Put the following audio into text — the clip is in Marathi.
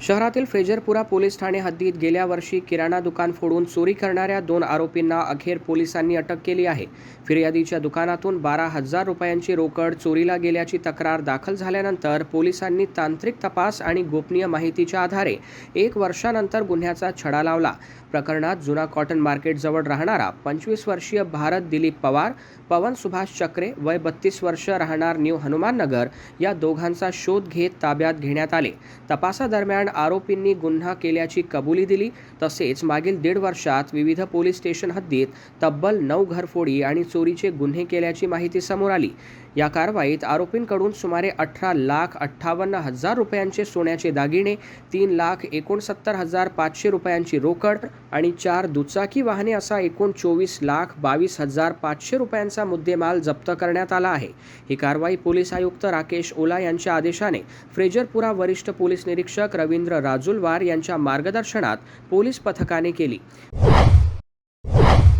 शहरातील फ्रेजरपुरा पोलीस ठाणे हद्दीत गेल्या वर्षी किराणा दुकान फोडून चोरी करणाऱ्या 2 आरोपींना अखेर पोलिसांनी अटक केली आहे। फिर्यादीच्या दुकानातून 12,000 रुपयांची रोकड चोरीला गेल्याची तक्रार दाखल झाल्यानंतर पोलिसांनी तांत्रिक तपास आणि गोपनीय माहितीच्या आधारे 1 वर्षानंतर गुन्ह्याचा छडा लावला। प्रकरणात जुना कॉटन मार्केट जवळ राहणारा 25 वर्षीय भारत दिलीप पवार, पवन सुभाष चक्रे वय 32 वर्ष राहणार न्यू हनुमान नगर या दोघांचा शोध घेत ताब्यात घेण्यात आले। तपासादरम्यान आरोपींनी गुन्हा केल्याची कबुली दिली। तसेच मागील 1.5 वर्षात विविध पोलीस स्टेशन हद्दीत तब्बल 9 घरफोडी आणि चोरीचे गुन्हे केल्याची माहिती समोर आली। या कारवाईत आरोपींकडून सुमारे 18,58,000 रुपयांचे सोन्याचे दागिने, 3,69,500 रुपयांची रोकड आणि 4 दुचाकी वाहने असा एकूण 24,22,500 रुपयांचा मुद्देमाल जप्त करण्यात आला आहे। ही कारवाई पोलीस आयुक्त राकेश ओला यांच्या आदेशाने फ्रेजरपुरा वरिष्ठ पोलीस निरीक्षक रवींद्र राजुलवार यांच्या मार्गदर्शनात पोलीस पथकाने केली।